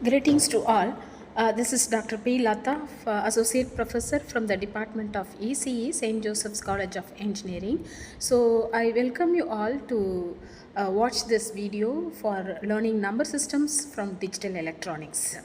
Greetings to all. This is Dr. P. Lata, Associate Professor from the Department of ECE, St. Joseph's College of Engineering. So, I welcome you all to watch this video for learning number systems from digital electronics.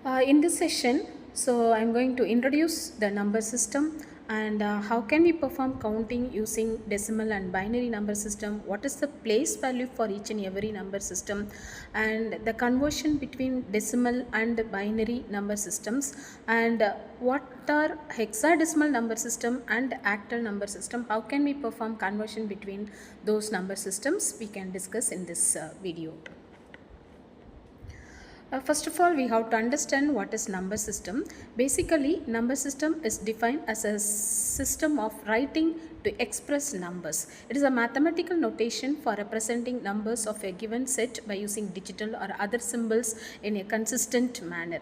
In this session, I'm going to introduce the number system and how can we perform counting using decimal and binary number system, what is the place value for each and every number system, and the conversion between decimal and binary number systems, and what are hexadecimal number system and octal number system, how can we perform conversion between those number systems, we can discuss in this video. First of all, we have to understand what is number system. Basically, number system is defined as a system of writing to express numbers. It is a mathematical notation for representing numbers of a given set by using digital or other symbols in a consistent manner.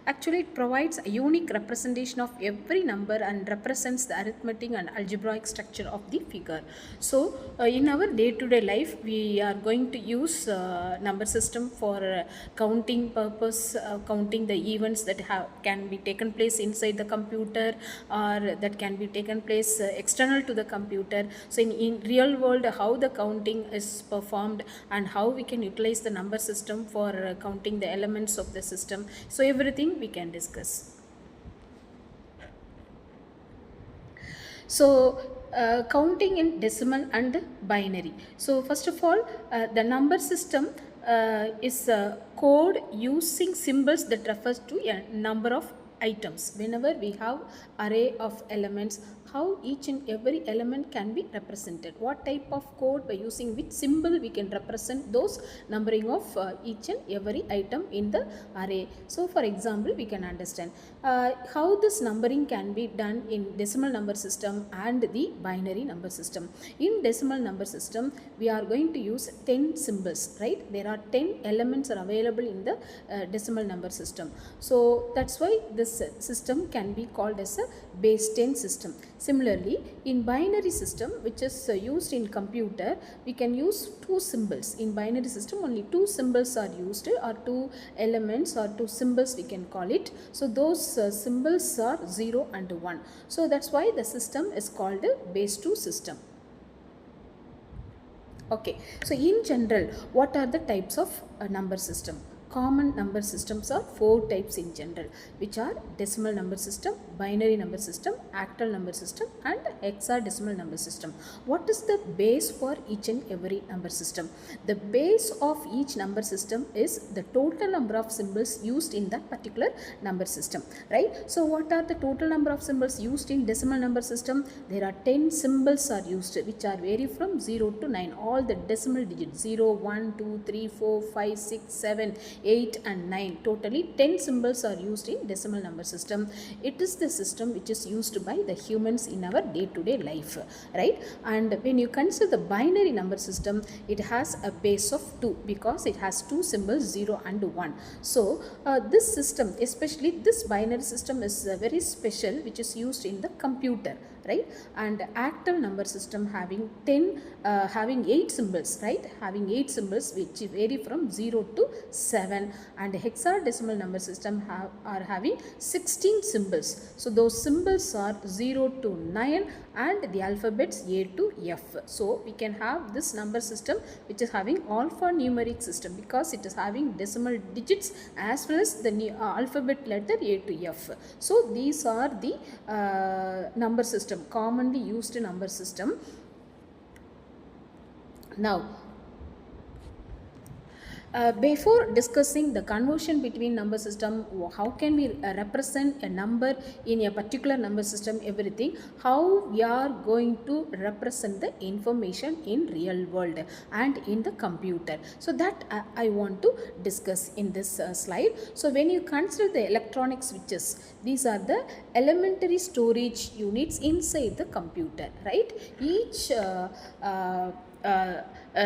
Actually, it provides a unique representation of every number and represents the arithmetic and algebraic structure of the figure. So, in our day-to-day life, we are going to use number system for counting purpose, counting the events that can be taken place inside the computer or that can be taken place external to the computer. So, in real world, how the counting is performed and how we can utilize the number system for counting the elements of the system. So, everything we can discuss. So, counting in decimal and binary. So, first of all, the number system is a code using symbols that refers to a number of items. Whenever we have array of elements, how each and every element can be represented, what type of code, by using which symbol we can represent those numbering of each and every item in the array. So, for example, we can understand how this numbering can be done in decimal number system and the binary number system. In decimal number system, we are going to use 10 symbols, right? There are 10 elements are available in the decimal number system. So, that's why this system can be called as a base 10 system. Similarly, in binary system, which is used in computer, we can use two symbols. In binary system, only two symbols are used, or two elements or two symbols we can call it. So, those symbols are 0 and 1. So, that's why the system is called a base 2 system. Okay, so in general, what are the types of number system? Common number systems are 4 types in general, which are decimal number system, binary number system, octal number system, and hexadecimal number system. What is the base for each and every number system? The base of each number system is the total number of symbols used in that particular number system, right? So, what are the total number of symbols used in decimal number system? There are 10 symbols are used, which are vary from 0 to 9, all the decimal digits, 0, 1, 2, 3, 4, 5, 6, 7, 8 and 9. Totally 10 symbols are used in decimal number system. It is the system which is used by the humans in our day-to-day life, right? And when you consider the binary number system, it has a base of 2 because it has two symbols, 0 and 1. So, this system, especially this binary system, is very special, which is used in the computer, right? And octal number system having 8 symbols, right? Having 8 symbols which vary from 0 to 7, and hexadecimal number system are having 16 symbols. So, those symbols are 0 to 9 and the alphabets A to F. So, we can have this number system which is having alphanumeric system because it is having decimal digits as well as the alphabet letter A to F. So, these are the number system, commonly used number system. Now, before discussing the conversion between number system, how can we represent a number in a particular number system, everything, how we are going to represent the information in real world and in the computer. So, that I want to discuss in this slide. So, when you consider the electronic switches, these are the elementary storage units inside the computer, right? Each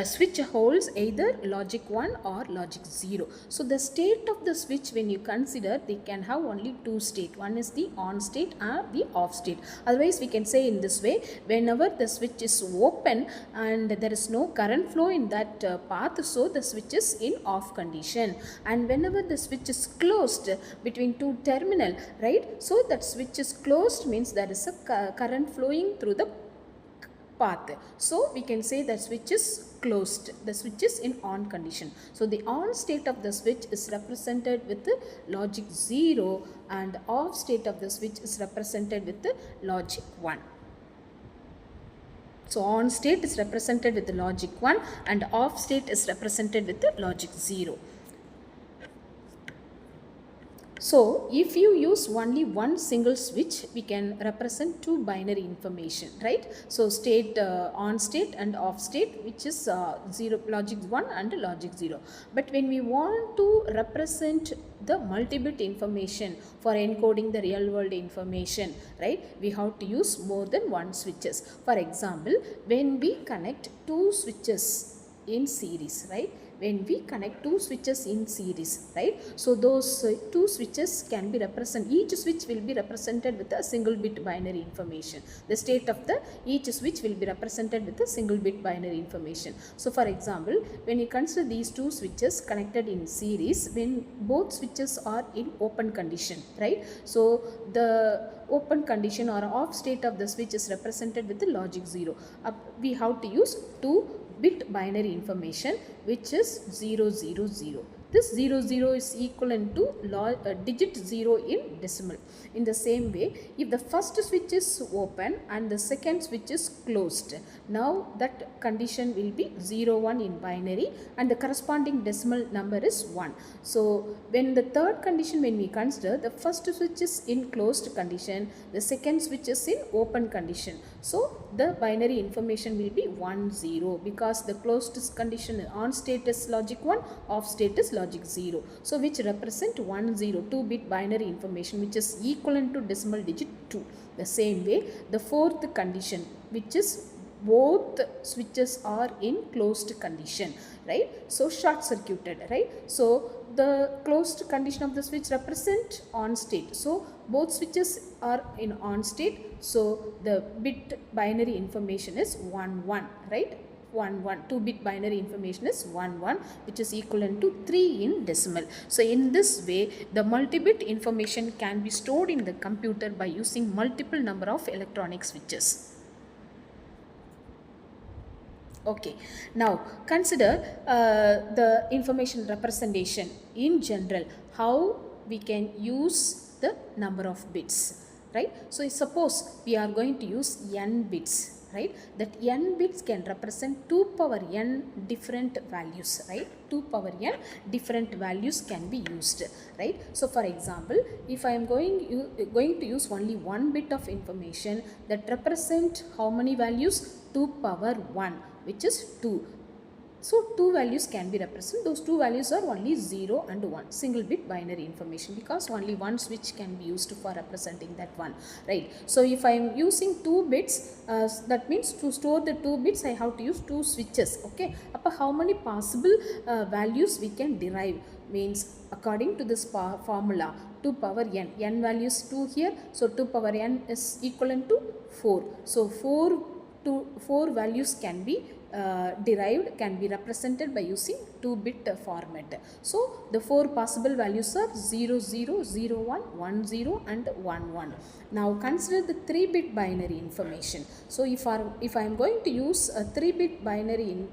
switch holds either logic 1 or logic 0. So the state of the switch, when you consider, they can have only two state. One is the on state or the off state. Otherwise we can say in this way, whenever the switch is open and there is no current flow in that path, so the switch is in off condition. And whenever the switch is closed between two terminal, right, so that switch is closed means there is a current flowing through the path. So we can say that switch is closed, the switch is in on condition. So the on state of the switch is represented with the logic 0 and off state of the switch is represented with the logic 1. So on state is represented with the logic 1 and off state is represented with the logic 0. So if you use only one single switch, we can represent two binary information, right? So state on state and off state, which is logic 1 and logic 0. But when we want to represent the multi-bit information for encoding the real world information, right, we have to use more than one switches. For example, when we connect two switches in series, right, when we connect two switches in series, right, so those two switches can be represented, each switch will be represented with a single bit binary information. The state of the each switch will be represented with a single bit binary information. So for example, when you consider these two switches connected in series, when both switches are in open condition, right, so the open condition or off state of the switch is represented with the logic 0. We have to use 2-bit binary information, which is 0, 0, 0. This 0, 0 is equivalent to digit 0 in decimal. In the same way, if the first switch is open and the second switch is closed, now that condition will be 0, 1 in binary and the corresponding decimal number is 1. So when the third condition, when we consider, the first switch is in closed condition, the second switch is in open condition. So the binary information will be 1, 0, because the closed condition on state is logic 1, off state is logic 0. So which represent 1, 0, 2-bit binary information, which is equivalent to decimal digit 2. The same way, the fourth condition, which is both switches are in closed condition, right, so short circuited, right, so the closed condition of the switch represent on state, so both switches are in on state, so the bit binary information is 1, 1, right, 1, 1, 2-bit binary information is 1, 1, which is equivalent to 3 in decimal. So in this way, the multi-bit information can be stored in the computer by using multiple number of electronic switches. Okay, now consider the information representation in general, how we can use the number of bits, right? So suppose we are going to use n bits, right, that n bits can represent 2 power n different values, right, 2 power n different values can be used, right. So for example, if I am going to use only one bit of information that represent how many values, 2 power 1, which is 2. So two values can be represented. Those two values are only 0 and 1, single bit binary information, because only one switch can be used for representing that one, right. So if I am using 2 bits, that means to store the 2 bits I have to use 2 switches, okay. How many possible values we can derive, means according to this formula, 2 power n, n values 2 here, so 2 power n is equivalent to 4. So 4 values can be derived, can be represented by using 2-bit format. So the 4 possible values are 0, 0, 0, 1, 1, 0 and 1, 1. Now consider the 3-bit binary information. So if I am going to use a 3-bit binary,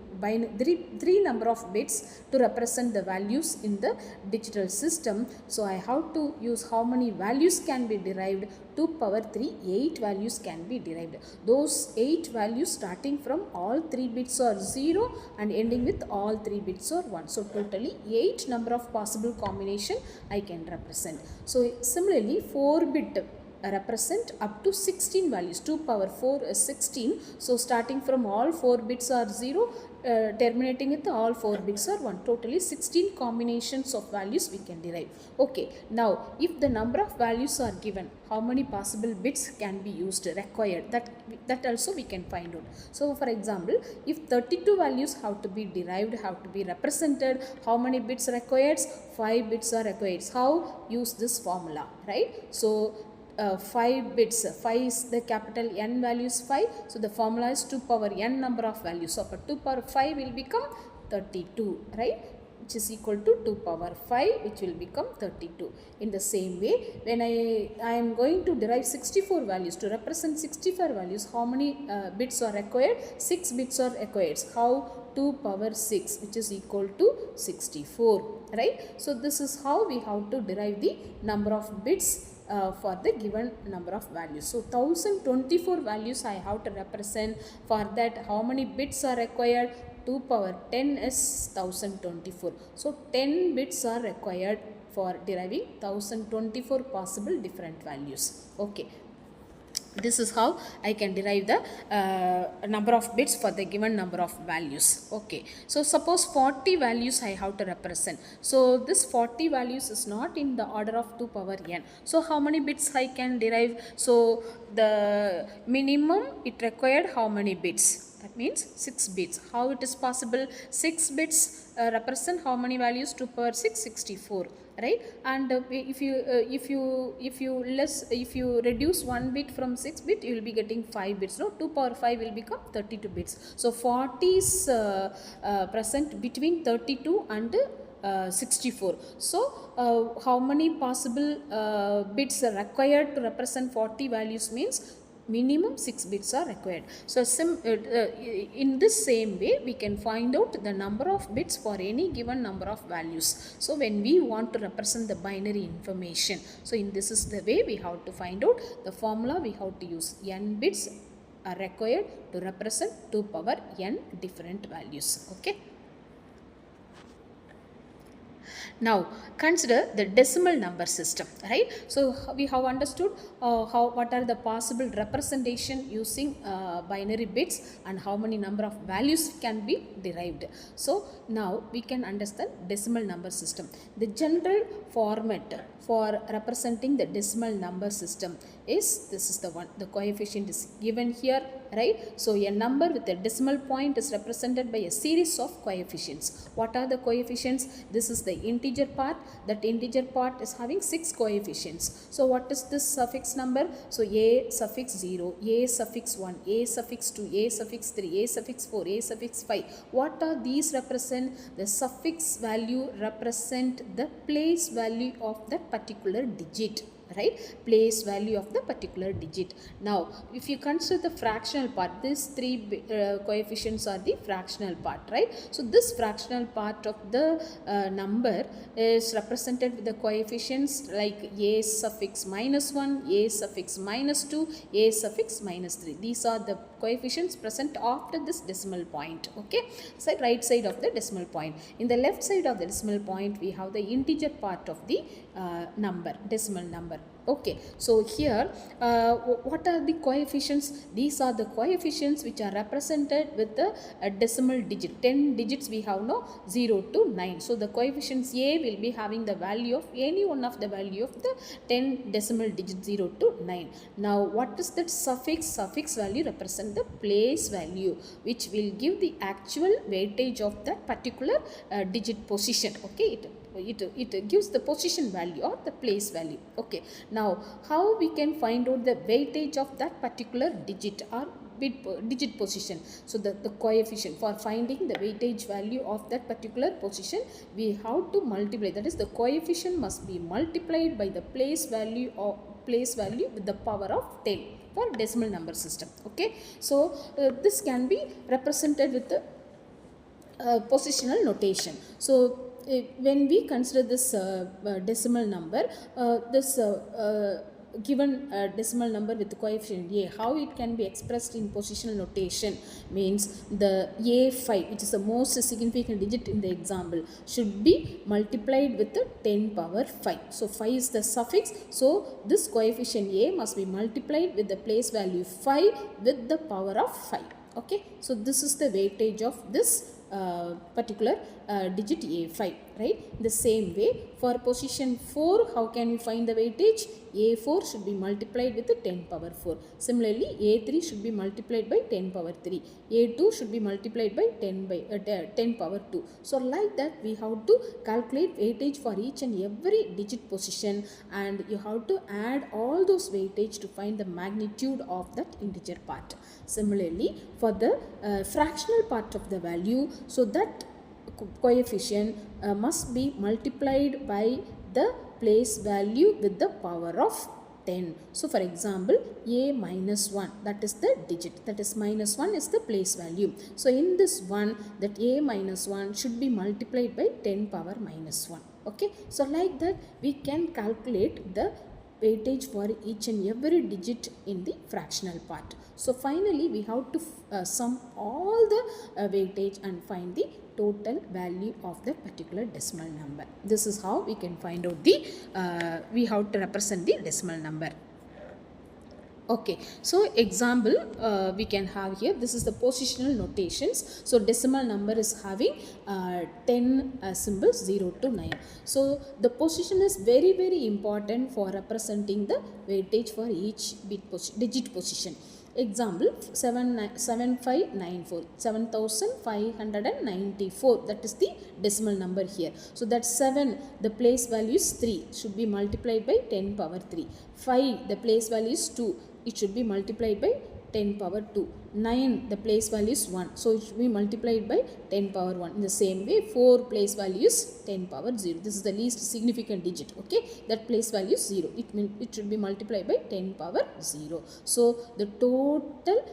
three number of bits to represent the values in the digital system, so I have to use how many values can be derived, 2 power 3, 8 values can be derived. Those 8 values starting from all 3 bits are 0 and ending with all 3 bits are 1. So totally 8 number of possible combination I can represent. So similarly 4-bit represent up to 16 values, 2 power 4 is 16. So starting from all 4 bits are 0 terminating with all 4 bits are 1. Totally 16 combinations of values we can derive. Okay, now if the number of values are given, how many possible bits can be used, required, that also we can find out. So for example, if 32 values have to be derived, have to be represented, how many bits required? 5 bits are required. How? Use this formula, right? So 5 bits, 5 is the capital N values 5, so the formula is 2 power n number of values, so 2 power 5 will become 32, right, which is equal to 2 power 5, which will become 32. In the same way, when I am going to derive 64 values, to represent 64 values, how many bits are required? 6 bits are required. How? 2 power 6, which is equal to 64, right? So this is how we have to derive the number of bits for the given number of values. So 1024 values I have to represent. For that, how many bits are required? 2 power 10 is 1024. So 10 bits are required for deriving 1024 possible different values. Okay. This is how I can derive the number of bits for the given number of values. Okay. So suppose 40 values I have to represent. So this 40 values is not in the order of 2 power n. So how many bits I can derive? So the minimum it required how many bits? That means 6 bits. How it is possible? 6 bits represent how many values? 2 power 6, 64, right? And if you reduce 1 bit from 6 bit, you will be getting 5 bits. No, 2 power 5 will become 32 bits. So 40 is present between 32 and 64. So how many possible bits are required to represent 40 values means minimum 6 bits are required. So in this same way, we can find out the number of bits for any given number of values. So when we want to represent the binary information, so in this is the way we have to find out the formula. We have to use n bits are required to represent 2 power n different values. Okay. Now consider the decimal number system, right? So we have understood what are the possible representation using binary bits and how many number of values can be derived. So now we can understand decimal number system. The general format for representing the decimal number system is, this is the one, the coefficient is given here, right? So a number with a decimal point is represented by a series of coefficients. What are the coefficients? This is the integer part. That integer part is having 6 coefficients. So what is this suffix number? So a suffix 0, a suffix 1, a suffix 2, a suffix 3, a suffix 4, a suffix 5. What are these represent? The suffix value represent the place value of that particular digit, right? Place value of the particular digit. Now if you consider the fractional part, these 3 coefficients are the fractional part, right? So this fractional part of the number is represented with the coefficients like a suffix -1, a suffix -2, a suffix -3. These are the coefficients present after this decimal point. Okay, so right side of the decimal point. In the left side of the decimal point, we have the integer part of the number, decimal number. Okay, so here what are the coefficients? These are the coefficients which are represented with the decimal digit. 10 digits we have now, 0 to 9. So the coefficients a will be having the value of any one of the value of the 10 decimal digit 0 to 9. Now what is that suffix? Suffix value represent the place value, which will give the actual weightage of that particular digit position. Okay, it gives the position value or the place value. Okay, now how we can find out the weightage of that particular digit or digit position? So the coefficient for finding the weightage value of that particular position, we have to multiply, that is the coefficient must be multiplied by the place value with the power of 10 for decimal number system. Okay, so this can be represented with the positional notation. So when we consider this decimal number, this given decimal number with the coefficient a, how it can be expressed in positional notation means the a5, which is the most significant digit in the example, should be multiplied with the 10 power 5. So 5 is the suffix, so this coefficient a must be multiplied with the place value 5 with the power of 5. Okay, so this is the weightage of this particular digit A5, right? The same way for position 4, how can we find the weightage? A4 should be multiplied with 10 power 4. Similarly, A3 should be multiplied by 10 power 3. A2 should be multiplied by 10 power 2. So like that we have to calculate weightage for each and every digit position, and you have to add all those weightage to find the magnitude of that integer part. Similarly, for the fractional part of the value, so that coefficient must be multiplied by the place value with the power of 10. So for example, a minus 1, that is the digit, that is minus 1 is the place value. So in this one, that a minus 1 should be multiplied by 10 power minus 1. Okay, so like that we can calculate the weightage for each and every digit in the fractional part. So finally we have to sum all the weightage and find the total value of the particular decimal number. This is how we can find out the we have to represent the decimal number. Okay, so example we can have here, this is the positional notations. So decimal number is having 10 symbols 0 to 9. So the position is very important for representing the weightage for each digit position. Example 7594, 7594, that is the decimal number here. So that 7, the place value is 3, should be multiplied by 10 power 3. 5, the place value is 2, it should be multiplied by 10 power 2. 9, the place value is 1, so it should be multiplied by 10 power 1. In the same way, 4 place value is 10 power 0. This is the least significant digit. Okay, that place value is 0. It should be multiplied by 10 power 0. So the total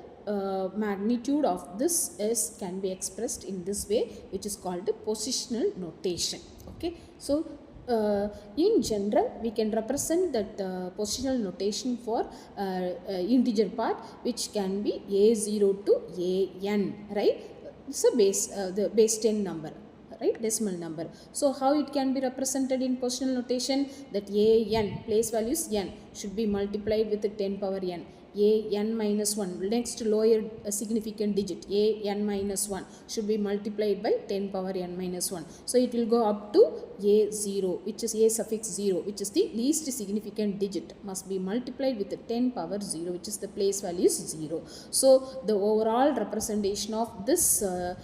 magnitude of this can be expressed in this way, which is called the positional notation. Okay, so in general we can represent that positional notation for integer part, which can be a0 to an, right? It's a the base 10 number, right, decimal number. So how it can be represented in positional notation? That an, place value is n, should be multiplied with the 10 power n. an minus 1, next lower significant digit, an minus 1, should be multiplied by 10 power n minus 1. So it will go up to a0, which is a suffix 0, which is the least significant digit, must be multiplied with the 10 power 0, which is the place value is 0. So the overall representation of this an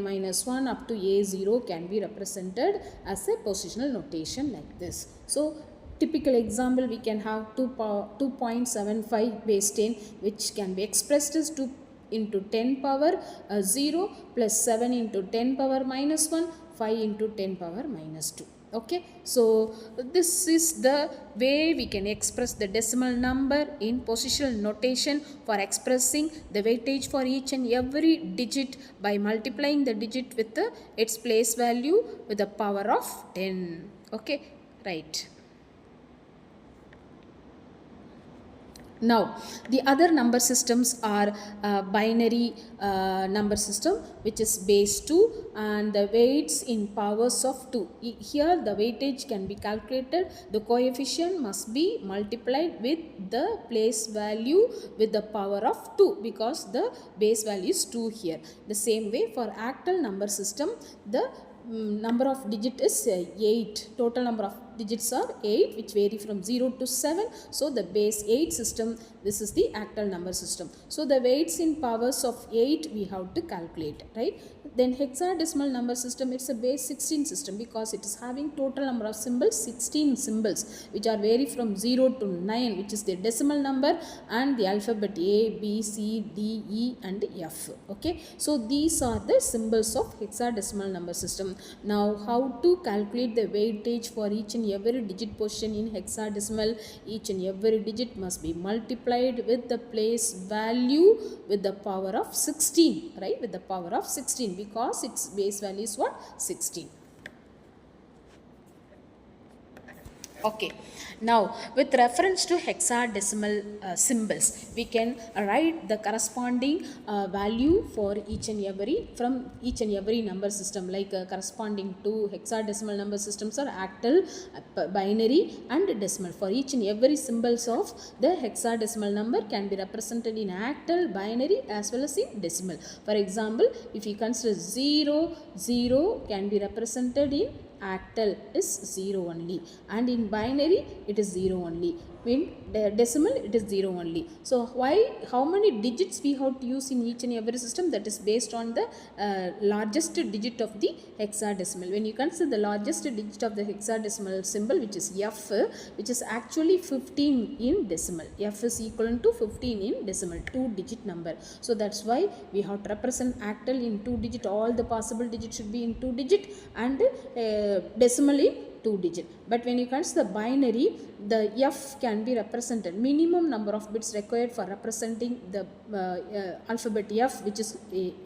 minus 1 up to a0 can be represented as a positional notation like this. So typical example, we can have 2.75 base 10, which can be expressed as 2 into 10 power 0 plus 7 into 10 power minus 1, 5 into 10 power minus 2. Okay, so this is the way we can express the decimal number in positional notation for expressing the weightage for each and every digit by multiplying the digit with its place value with the power of 10. Okay, right. Now the other number systems are binary number system, which is base 2, and the weights in powers of 2. Here the weightage can be calculated. The coefficient must be multiplied with the place value with the power of 2, because the base value is 2 here. The same way for octal number system, the number of digit is 8. Total number of digits are 8, which vary from 0 to 7. So the base 8 system, this is the octal number system. So the weights in powers of 8 we have to calculate, right? Then hexadecimal number system, it's a base 16 system, because it is having total number of symbols 16 symbols, which are vary from 0 to 9, which is the decimal number, and the alphabet A, B, C, D, E and F. Okay, so these are the symbols of hexadecimal number system. Now how to calculate the weightage for each and every digit position in hexadecimal? Each and every digit must be multiplied with the place value with the power of 16, right? With the power of 16, because its base value is what? 16. Okay, now with reference to hexadecimal symbols, we can write the corresponding value for each and every from each and every number system, like corresponding to hexadecimal number systems are octal, binary and decimal. For each and every symbols of the hexadecimal number can be represented in octal, binary as well as in decimal. For example, if you consider 0, 0 can be represented in octal is 0 only, and in binary it is 0 only, in decimal it is 0 only. So why, how many digits we have to use in each and every system, that is based on the largest digit of the hexadecimal. When you consider the largest digit of the hexadecimal symbol, which is f, which is actually 15 in decimal, f is equivalent to 15 in decimal, 2 digit number. So that's why we have to represent octal in 2 digit, all the possible digits should be in 2 digit, and decimal in 2 digit. But when you consider the binary, the f can be represented, minimum number of bits required for representing the alphabet f, which is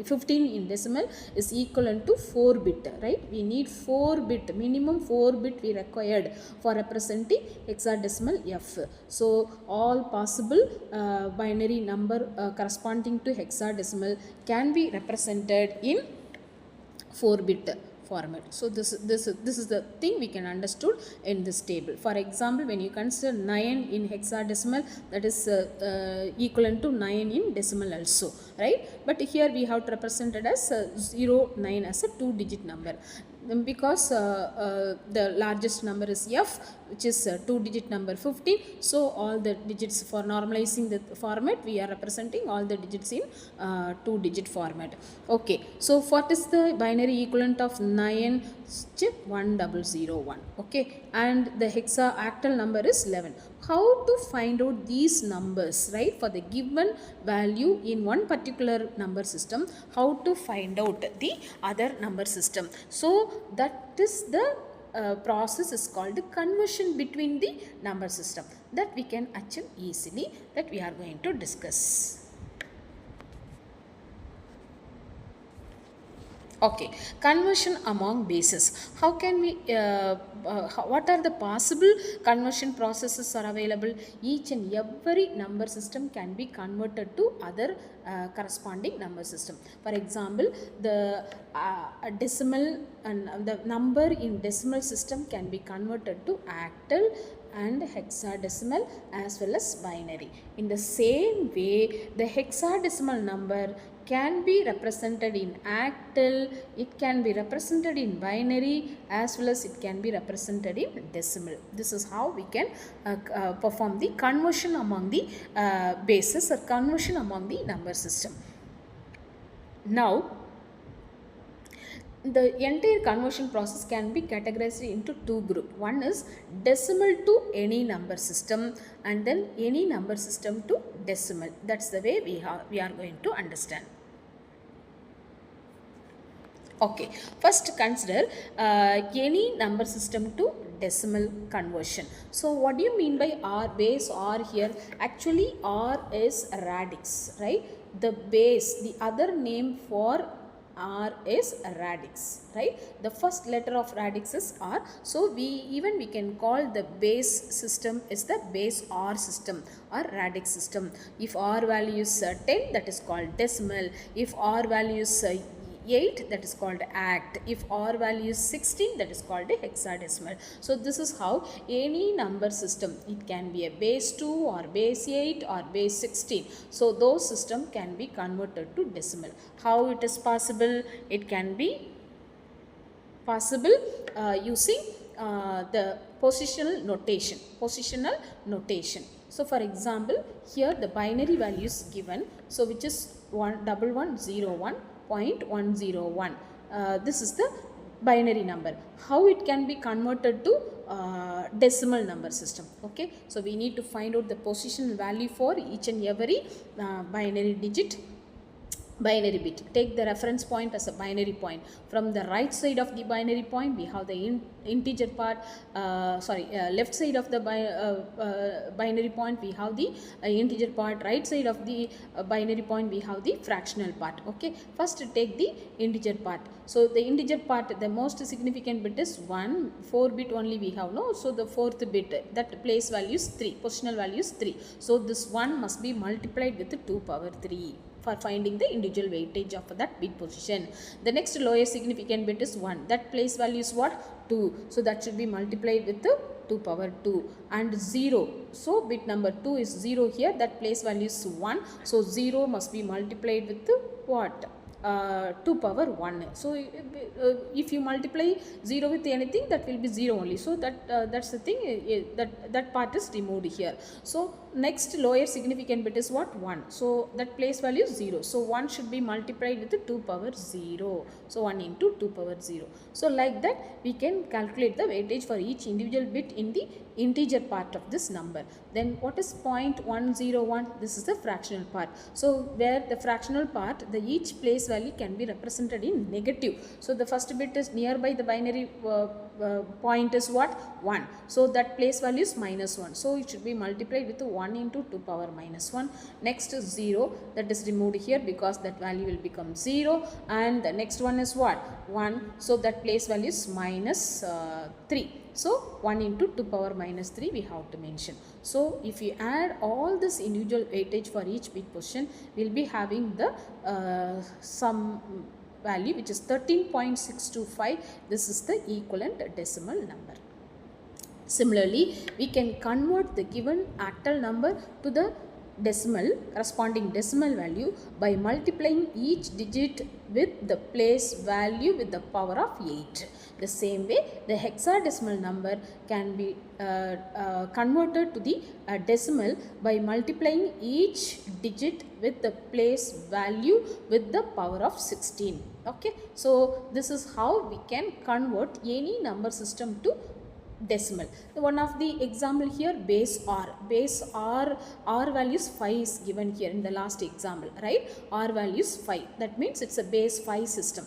15 in decimal, is equivalent to 4 bit, right? We need 4 bit, minimum 4 bit we required for representing hexadecimal f. So all possible binary number corresponding to hexadecimal can be represented in 4 bit format. So this is the thing we can understood in this table. For example, when you consider 9 in hexadecimal, that is equivalent to 9 in decimal also, right? But here we have to represent it as 0, 9 as a 2 digit number, because the largest number is f, which is 2 digit number 15. So all the digits, for normalizing the format, we are representing all the digits in 2 digit format. Okay, so what is the binary equivalent of 9? 1001. Okay, and the hexa octal number is 11. How to find out these numbers, right? For the given value in one particular number system, how to find out the other number system? So that is the process is called conversion between the number system, that we can achieve easily, that we are going to discuss. Okay, conversion among bases. How can we, what are the possible conversion processes are available? Each and every number system can be converted to other corresponding number system. For example, the decimal and the number in decimal system can be converted to octal and hexadecimal as well as binary. In the same way, the hexadecimal number can be represented in octal, it can be represented in binary, as well as it can be represented in decimal. This is how we can perform the conversion among the bases, or conversion among the number system. Now, the entire conversion process can be categorized into two groups. One is decimal to any number system, and then any number system to decimal. That's the way we are going to understand. Okay, first consider any number system to decimal conversion. So what do you mean by R? Base R here, actually R is radix, right? The base, the other name for R is radix, right? The first letter of radix is R. So we can call the base system is the base R system or radix system. If R value is 10, that is called decimal. If R value is 8, that is called oct. If R value is 16, that is called a hexadecimal. So this is how any number system, it can be a base 2 or base 8 or base 16. So those system can be converted to decimal. How it is possible? It can be possible using the positional notation. So for example, here the binary value is given, so which is 1101.101. This is the binary number. How it can be converted to decimal number system? Okay, so we need to find out the positional value for each and every binary digit binary bit. Take the reference point as a binary point. From the right side of the binary point we have the integer part, left side of the binary point we have the integer part, right side of the binary point we have the fractional part. Okay, first take the integer part. So the integer part, the most significant bit is 1, 4 bit only we have, no? So the fourth bit, that place value is 3, positional value is 3. So this 1 must be multiplied with 2 power 3 for finding the individual weightage of that bit position. The next lowest significant bit is 1. That place value is what? 2. So that should be multiplied with the 2 power 2 and 0. So bit number 2 is 0 here. That place value is 1. So 0 must be multiplied with the what? 2 power 1. So if you multiply 0 with anything, that will be 0 only. So that's the thing, that part is removed here. So next lower significant bit is what? 1. So that place value is 0. So 1 should be multiplied with 2 power 0. So 1 into 2 power 0. So like that we can calculate the weightage for each individual bit in the integer part of this number. Then what is 0.101? This is the fractional part. So where the fractional part, the each place value can be represented in negative. So the first bit is nearby the binary point is what? 1. So that place value is -1. So it should be multiplied with 1 into 2 power -1. Next is 0. That is removed here because that value will become 0. And the next one is what? 1. So that place value is -3. So 1 into 2 power -3 we have to mention. So if you add all this individual weightage for each bit position, we will be having the sum value which is 13.625. This is the equivalent decimal number. Similarly, we can convert the given octal number to the corresponding decimal value by multiplying each digit with the place value with the power of 8. The same way, the hexadecimal number can be converted to the decimal by multiplying each digit with the place value with the power of 16. Okay, so this is how we can convert any number system to decimal. One of the example here, base r value is 5 is given here in the last example, right? R value is 5. That means it's a base 5 system.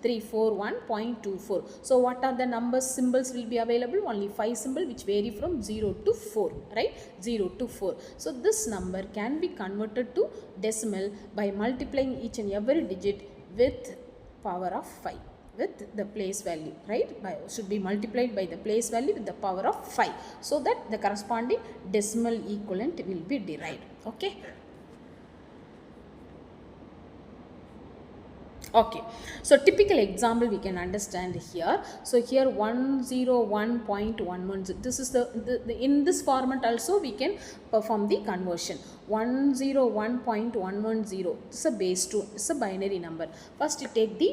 341.24. So what are the number symbols will be available? Only 5 symbol which vary from 0 to 4, right? 0 to 4. So this number can be converted to decimal by multiplying each and every digit with power of 5. With the place value, right? Should be multiplied by the place value with the power of 5, so that the corresponding decimal equivalent will be derived. Okay. Okay, so typical example we can understand here. So here 101.11, this is the in this format also we can perform the conversion. 101.110, this is a base 2, it's a binary number. First you take the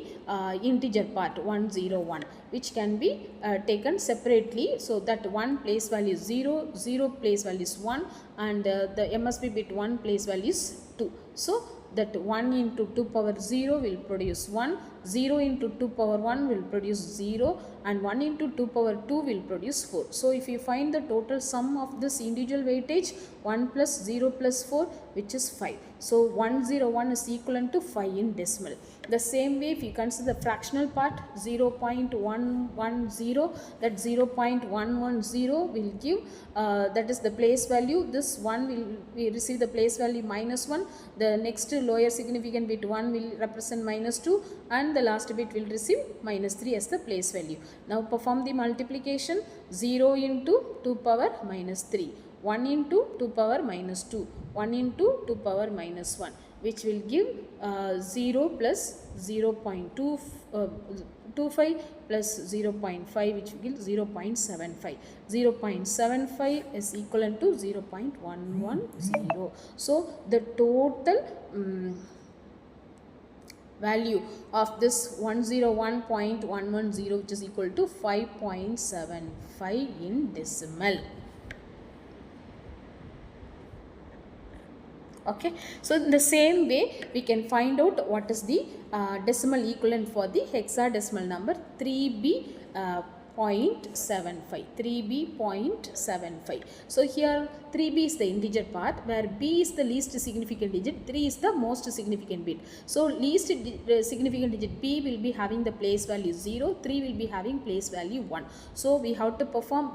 integer part 101, which can be taken separately. So that 1 place value is 0, 0 place value is 1, and the MSB bit 1 place value is 2. So that 1 into 2 power 0 will produce 1, 0 into 2 power 1 will produce 0, and 1 into 2 power 2 will produce 4. So if you find the total sum of this individual weightage, 1 plus 0 plus 4, which is 5. So 101 is equivalent to 5 in decimal. The same way, if you consider the fractional part 0.110, that 0.110 will give that is the place value. This 1 will we receive the place value -1. The next lower significant bit 1 will represent -2, and the last bit will receive -3 as the place value. Now perform the multiplication. 0 into 2 power -3, 1 into 2 power -2, 1 into 2 power -1, which will give 0 plus 0.25 plus 0.5, which will give 0.75. 0.75 is equivalent to 0.110. So the total value of this 101.110, which is equal to 5.75 in decimal. Okay, so in the same way we can find out what is the decimal equivalent for the hexadecimal number 3B 0.75, 3b 0.75. So here 3b is the integer part, where b is the least significant digit, 3 is the most significant bit. So least significant digit b will be having the place value 0, 3 will be having place value 1. So we have to perform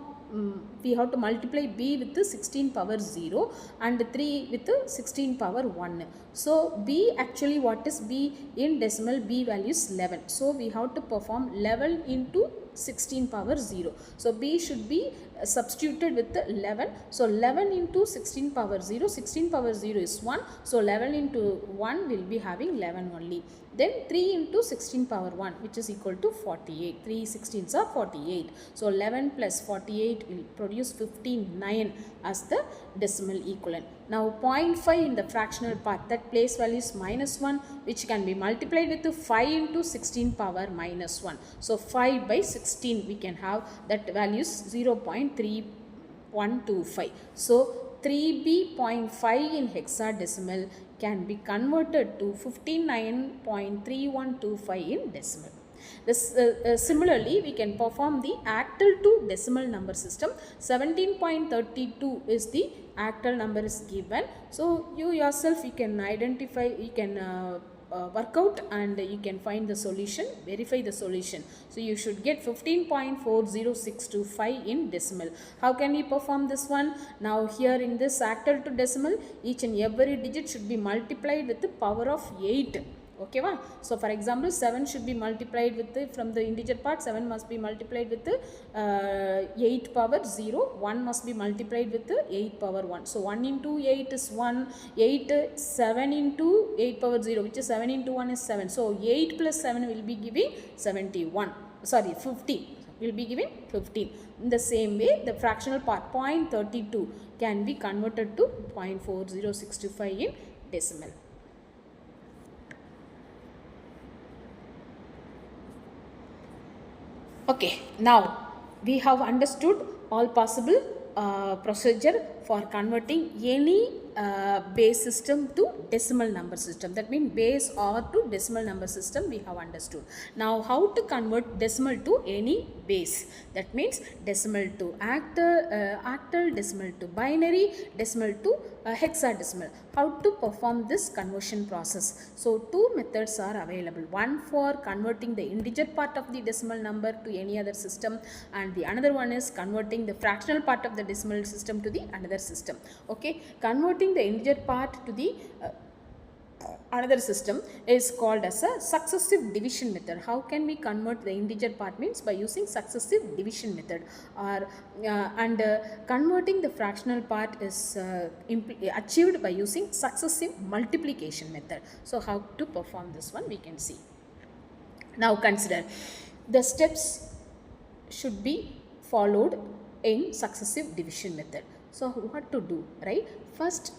we have to multiply b with the 16 power 0 and 3 with the 16 power 1. So b, actually what is b in decimal? B value is 11. So we have to perform 11 into 16 power 0. So b should be substituted with the 11. So 11 into 16 power 0, 16 power 0 is 1. So 11 into 1 will be having 11 only. Then 3 into 16 power 1, which is equal to 48. 3 16s are 48. So 11 plus 48 will produce 59 as the decimal equivalent. Now 0.5 in the fractional part, that place value is -1, which can be multiplied with 5 into 16 power -1. So 5 by 16 we can have, that value is 0.3125. So 3b.5 in hexadecimal can be converted to 59.3125 in decimal. Similarly, we can perform the octal to decimal number system. 17.32 is the octal number is given. So you yourself, you can identify, you can work out and you can find the solution, verify the solution. So you should get 15.40625 in decimal. How can we perform this one? Now here in this octal to decimal, each and every digit should be multiplied with the power of 8. Okay, wow. So for example, 7 should be multiplied with the, from the integer part, 7 must be multiplied with the 8 power 0, 1 must be multiplied with the 8 power 1. So 1 into 8 is 1, 8, 7 into 8 power 0, which is 7 into 1 is 7. So 8 plus 7 will be giving 71, sorry 15, will be giving 15. In the same way, the fractional part 0.32 can be converted to 0.40625 in decimal. Okay, now we have understood all possible procedure for converting any base system to decimal number system. That means base or to decimal number system we have understood. Now how to convert decimal to any base? That means decimal to octal, decimal to binary, decimal to hexadecimal. How to perform this conversion process? So two methods are available. One for converting the integer part of the decimal number to any other system, and the another one is converting the fractional part of the decimal system to the another system. Okay, converting the integer part to the another system is called as a successive division method. How can we convert the integer part? Means by using successive division method, or converting the fractional part is achieved by using successive multiplication method. So how to perform this one we can see. Now consider the steps should be followed in successive division method. So what to do, right? First,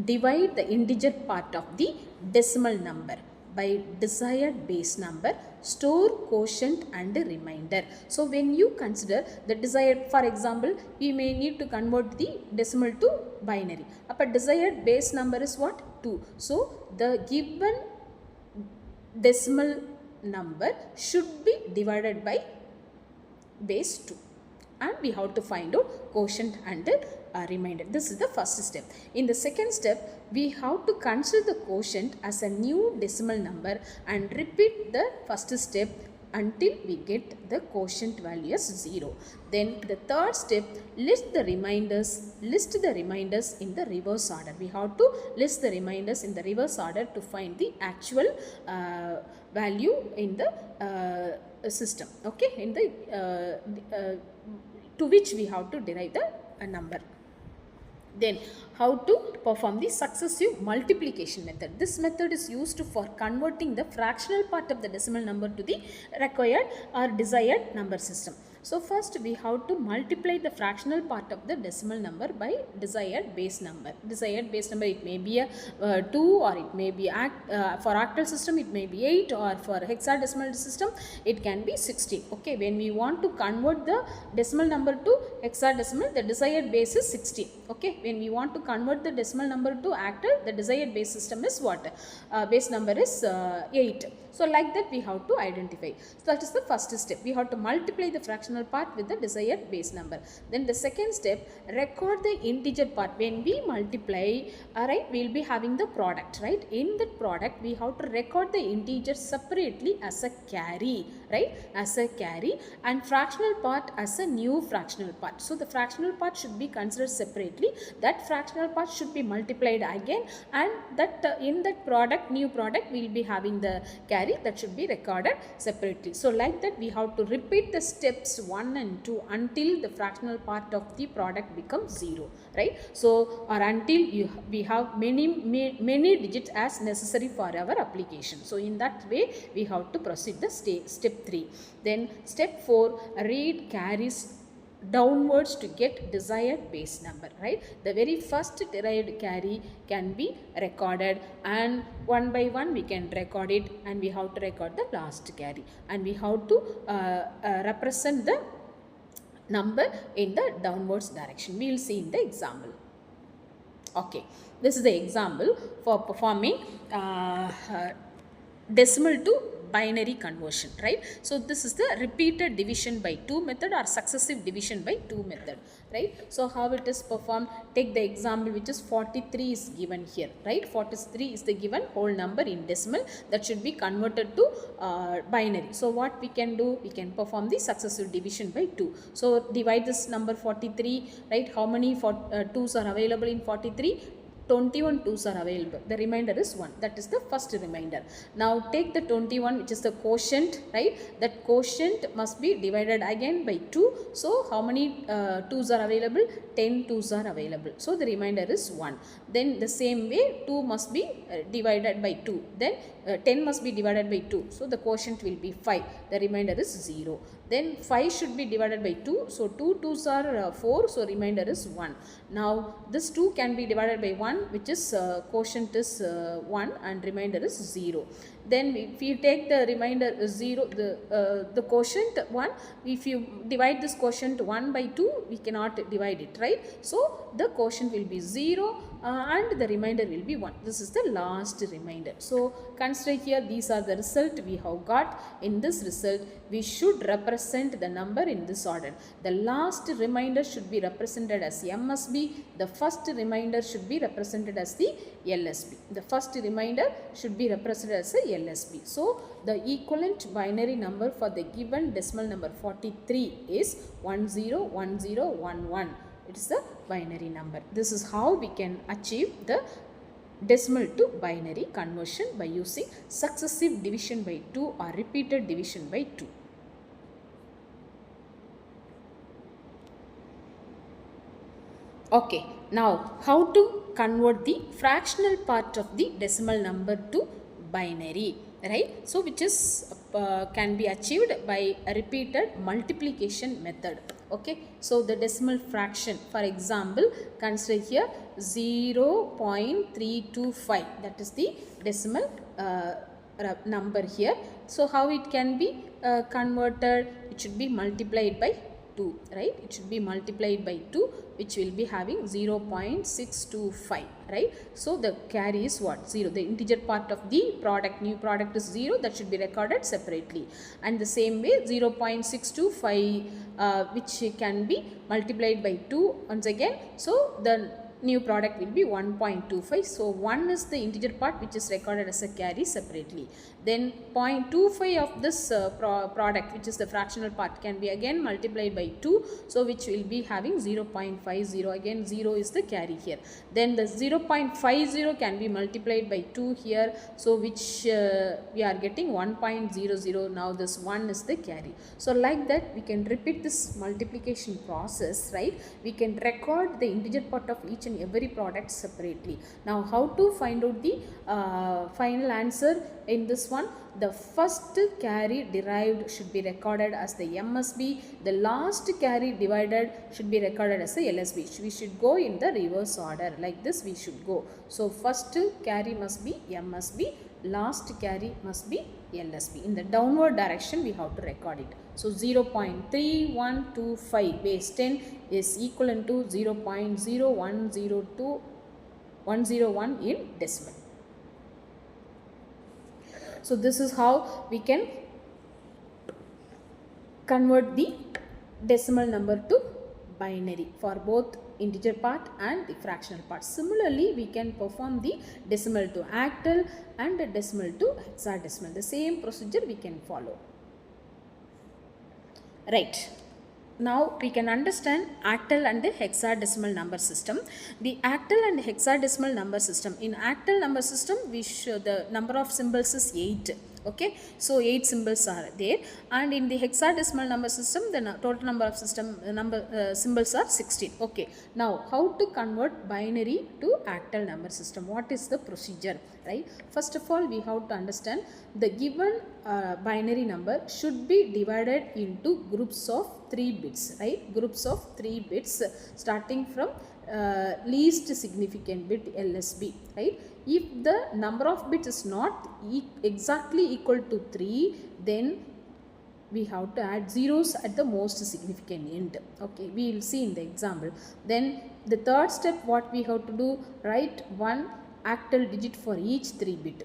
divide the integer part of the decimal number by desired base number, store, quotient and remainder. So when you consider the desired, for example, we may need to convert the decimal to binary. But desired base number is what? 2. So the given decimal number should be divided by base 2, and we have to find out quotient and remainder. This is the first step. In the second step, we have to consider the quotient as a new decimal number and repeat the first step until we get the quotient value as 0. Then the third step, list the reminders in the reverse order. We have to list the reminders in the reverse order to find the actual value in the system. Okay, in the to which we have to derive the number. Then how to perform the successive multiplication method. This method is used for converting the fractional part of the decimal number to the required or desired number system. So first we have to multiply the fractional part of the decimal number by desired base number. Desired base number, it may be a 2, or it may be for octal system it may be 8, or for hexadecimal system it can be 16. Okay, when we want to convert the decimal number to hexadecimal, the desired base is 16. Okay, when we want to convert the decimal number to octal, the desired base system is what? Base number is 8. So like that we have to identify. So that is the first step. We have to multiply the fractional fractional part with the desired base number. Then the second step, record the integer part. When we multiply, right, we will be having the product, right? In that product we have to record the integer separately as a carry, right, as a carry, and fractional part as a new fractional part. So the fractional part should be considered separately, that fractional part should be multiplied again, and that in that product, new product, we will be having the carry that should be recorded separately. So like that we have to repeat the steps 1 and 2 until the fractional part of the product becomes 0, right? So or until we have many digits as necessary for our application. So in that way we have to proceed the step 3. Then step 4, read carries downwards to get desired base number, right? The very first derived carry can be recorded, and one by one we can record it, and we have to record the last carry, and we have to represent the number in the downwards direction. We will see in the example. Okay, this is the example for performing decimal to binary conversion, right? So this is the repeated division by 2 method or successive division by 2 method, right? So how it is performed? Take the example which is 43 is given here, right? 43 is the given whole number in decimal that should be converted to binary. So what we can do? We can perform the successive division by 2. So divide this number 43, right? How many 2's are available in 43? 21 2's are available. The remainder is 1. That is the first remainder. Now take the 21, which is the quotient, right? That quotient must be divided again by 2. So how many 2's are available? 10 2's are available. So the remainder is 1. Then the same way 2 must be divided by 2. Then 10 must be divided by 2. So the quotient will be 5. The remainder is 0. Then 5 should be divided by 2. So 2 2's are 4. So remainder is 1. Now this 2 can be divided by 1, which is quotient is 1 and remainder is 0. Then if you take the remainder 0, the quotient 1, if you divide this quotient 1 by 2, we cannot divide it, right? So the quotient will be 0 and the remainder will be 1. This is the last remainder. So consider here, these are the result we have got. In this result, we should represent the number in this order. The last remainder should be represented as MSB. The first remainder should be represented as the LSB. The first remainder should be represented as a LSB. So the equivalent binary number for the given decimal number 43 is 101011. It is the binary number. This is how we can achieve the decimal to binary conversion by using successive division by 2 or repeated division by 2. Okay, now how to convert the fractional part of the decimal number to binary, right? So which is can be achieved by a repeated multiplication method. Okay, so the decimal fraction, for example, consider here 0.325, that is the decimal number here. So how it can be converted? It should be multiplied by 2, right? It should be multiplied by 2, which will be having 0.625, right? So the carry is what? 0. The integer part of the product, new product, is 0. That should be recorded separately. And the same way 0.625 which can be multiplied by 2 once again. So the new product will be 1.25. So 1 is the integer part which is recorded as a carry separately. Then 0.25 of this product, which is the fractional part, can be again multiplied by 2. So which will be having 0.50. Again 0 is the carry here. Then the 0.50 can be multiplied by 2 here. So which we are getting 1.00. Now this 1 is the carry. So like that we can repeat this multiplication process, right? We can record the integer part of each and every product separately. Now how to find out the final answer in this one? The first carry derived should be recorded as the MSB. The last carry divided should be recorded as the LSB. We should go in the reverse order. Like this we should go. So first carry must be MSB, last carry must be LSB. In the downward direction we have to record it. So 0.3125 base 10 is equivalent to 0.0102101 in decimal. So this is how we can convert the decimal number to binary for both integer part and the fractional part. Similarly, we can perform the decimal to octal and the decimal to hexadecimal. The same procedure we can follow. Right. Now we can understand octal and hexadecimal number system. The octal and hexadecimal number system. In octal number system, we show the number of symbols is 8. Okay, so 8 symbols are there, and in the hexadecimal number system, the total number of symbols are 16. Okay, now how to convert binary to octal number system? What is the procedure? Right, first of all, we have to understand the given binary number should be divided into groups of 3 bits, right? Groups of 3 bits starting from least significant bit LSB, right? If the number of bits is not exactly equal to 3, then we have to add zeros at the most significant end. Okay, we will see in the example. Then the third step, what we have to do, write one octal digit for each 3 bit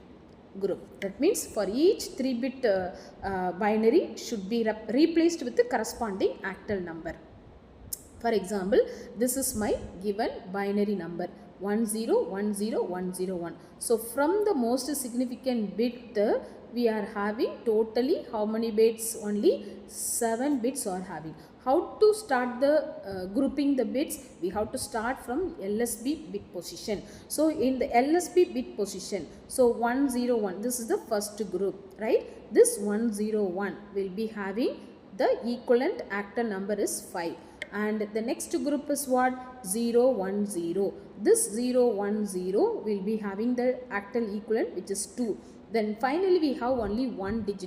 group. That means for each 3 bit binary should be replaced with the corresponding octal number. For example, this is my given binary number 1010101. So from the most significant bit, we are having totally how many bits? Only 7 bits are having. How to start the grouping the bits? We have to start from LSB bit position. So in the LSB bit position, so 101, this is the first group, right? This 101 will be having the equivalent octal number is 5. And the next group is what? 010. This 010 will be having the octal equivalent, which is 2. Then finally we have only one bit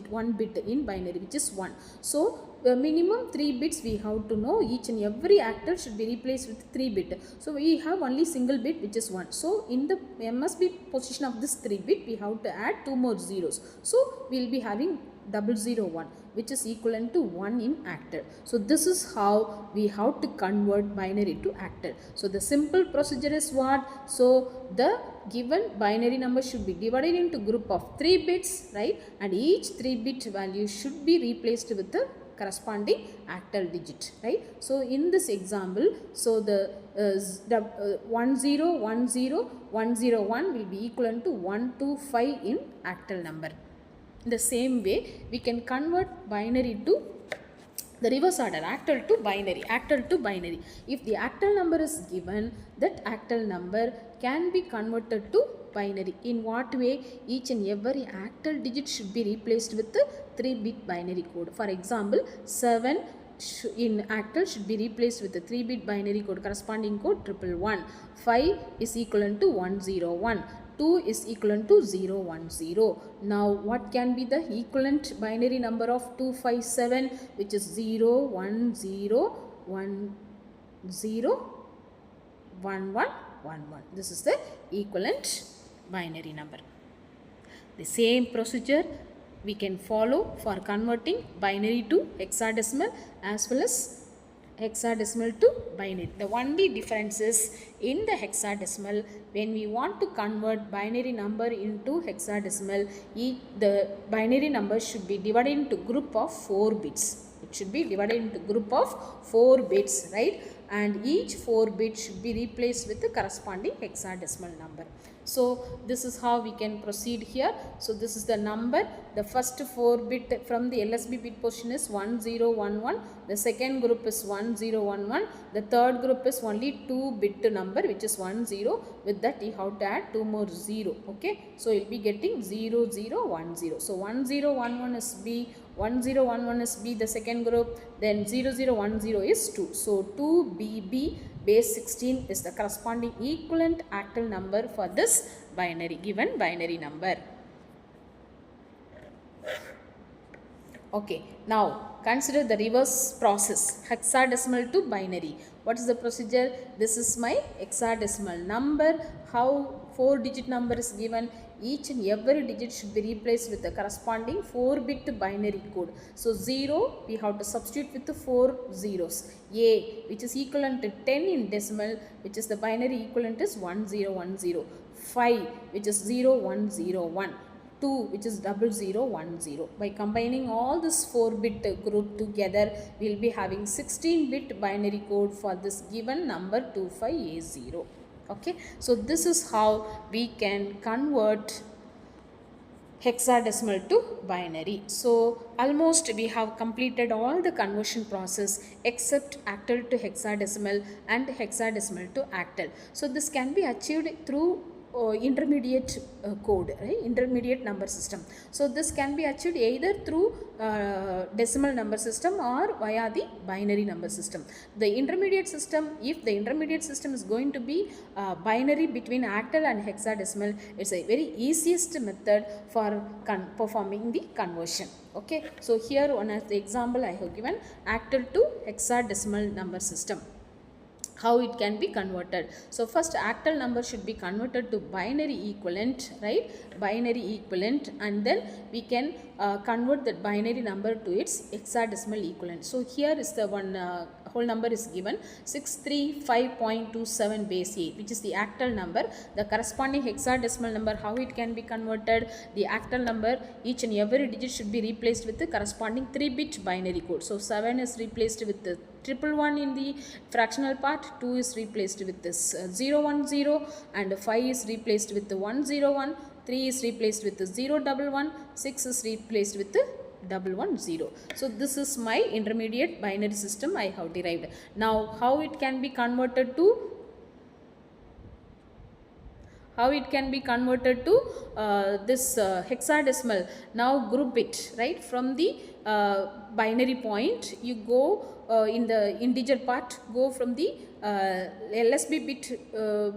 in binary, which is 1. So minimum 3 bits we have to know. Each and every octal should be replaced with 3 bit. So we have only single bit, which is 1. So in the MSB position of this 3 bit, we have to add 2 more zeros. So we will be having 001, which is equivalent to 1 in octal. So this is how we have to convert binary to octal. So the simple procedure is what? So the given binary number should be divided into group of 3 bits, right? And each 3 bit value should be replaced with the corresponding octal digit, right? So in this example, so the 1010101 will be equivalent to 125 in octal number. In the same way, we can convert binary to the reverse order, octal to binary, If the octal number is given, that octal number can be converted to binary. In what way? Each and every octal digit should be replaced with the 3-bit binary code. For example, 7 in octal should be replaced with the 3-bit binary code, corresponding code 111. 5 is equivalent to 101. 2 is equivalent to 010. Now what can be the equivalent binary number of 257, which is 010101111. This is the equivalent binary number. The same procedure we can follow for converting binary to hexadecimal as well as hexadecimal to binary. The only difference is in the hexadecimal, when we want to convert binary number into hexadecimal, the binary number should be divided into group of 4 bits. It should be divided into group of 4 bits, right? And each 4 bits should be replaced with the corresponding hexadecimal number. So this is how we can proceed here. So this is the number. The first 4 bit from the LSB bit position is 1011. The second group is 1011. The third group is only 2 bit number, which is 10. With that you have to add 2 more 0. Okay. So you will be getting 0010. So 1011 is B. 1011 is B, the second group. Then 0010 is 2. So 2BB base 16 is the corresponding equivalent octal number for this given binary number. Okay, now consider the reverse process, hexadecimal to binary. What is the procedure? This is my hexadecimal number. How 4-digit number is given? Each and every digit should be replaced with the corresponding 4-bit binary code. So 0 we have to substitute with the 4 zeros. A, which is equivalent to 10 in decimal, which is the binary equivalent is 1010. 5, which is 0101. 2, which is 0010. By combining all this 4-bit group together, we will be having 16-bit binary code for this given number 25A0. Okay, so this is how we can convert hexadecimal to binary. So almost we have completed all the conversion process except octal to hexadecimal and hexadecimal to octal. So this can be achieved through intermediate code, right? Intermediate number system. So this can be achieved either through decimal number system or via the binary number system. The intermediate system, if the intermediate system is going to be binary between octal and hexadecimal, it's a very easiest method for performing the conversion. Okay, so here one of the example I have given, octal to hexadecimal number system, how it can be converted. So first octal number should be converted to binary equivalent, right? Binary equivalent, and then we can convert that binary number to its hexadecimal equivalent. So here is the one whole number is given 635.27 base 8, which is the octal number. The corresponding hexadecimal number, how it can be converted, the octal number, each and every digit should be replaced with the corresponding 3-bit binary code. So 7 is replaced with the 111 in the fractional part, 2 is replaced with this 010, and 5 is replaced with the 101, 3 is replaced with the 011, 6 is replaced with the 110. So this is my intermediate binary system I have derived. Now how it can be converted to this hexadecimal. Now group it, right? From the binary point, you go in the integer part, go from the LSB bit to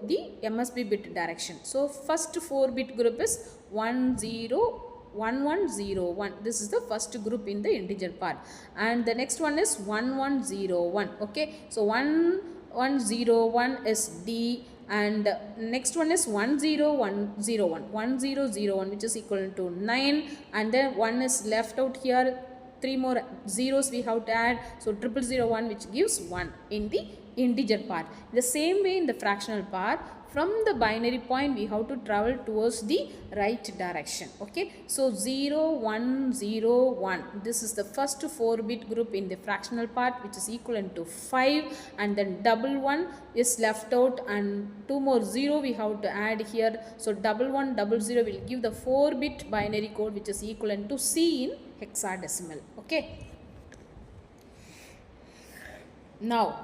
the MSB bit direction. So first 4-bit group is 1101. This is the first group in the integer part, and the next one is 1101. Okay, so 1101 is D, and next one is 1001, which is equal to 9, and then 1 is left out here. 3 more zeros we have to add, so 0001, which gives 1 in the integer part. The same way in the fractional part, from the binary point we have to travel towards the right direction. Okay, so 0101, this is the first 4-bit group in the fractional part, which is equivalent to 5, and then 11 is left out, and 2 more 0 we have to add here. So 1100 will give the 4-bit binary code, which is equivalent to C in hexadecimal. Okay, now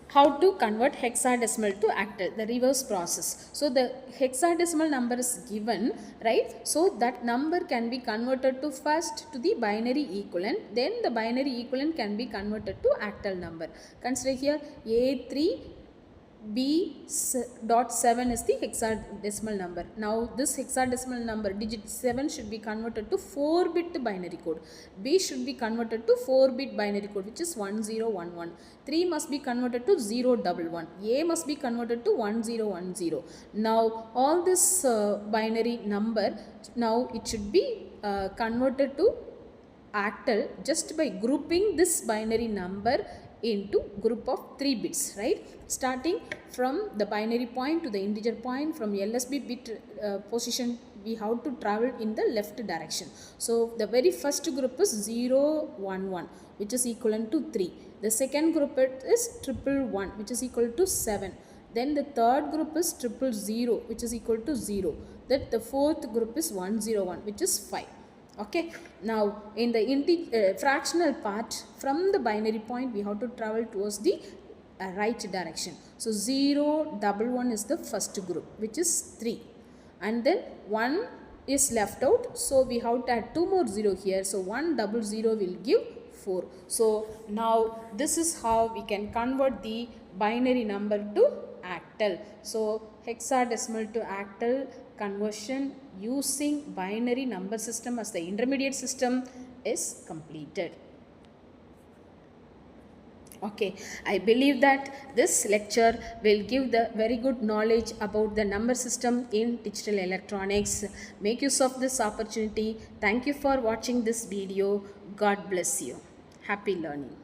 how to convert hexadecimal to octal, the reverse process. So the hexadecimal number is given, right? So that number can be converted to first to the binary equivalent, then the binary equivalent can be converted to octal number. Consider here A3B.7 is the hexadecimal number. Now this hexadecimal number, digit 7 should be converted to 4-bit binary code. B should be converted to 4-bit binary code, which is 1011. 3 must be converted to 011. A must be converted to 1010. Now all this binary number, now it should be converted to octal just by grouping this binary number into group of 3 bits, right? Starting from the binary point to the integer point, from LSB bit position we have to travel in the left direction. So the very first group is 011, which is equivalent to 3. The second group is 111, which is equal to 7. Then the third group is 000, which is equal to 0. Then the fourth group is 101, which is 5. Okay, now in the fractional part, from the binary point we have to travel towards the right direction. So 011 is the first group, which is 3, and then 1 is left out, so we have to add 2 more 0 here. So 100 will give 4. So now this is how we can convert the binary number to octal. So hexadecimal to octal conversion using binary number system as the intermediate system is completed. Okay, I believe that this lecture will give the very good knowledge about the number system in digital electronics. Make use of this opportunity. Thank you for watching this video. God bless you. Happy learning.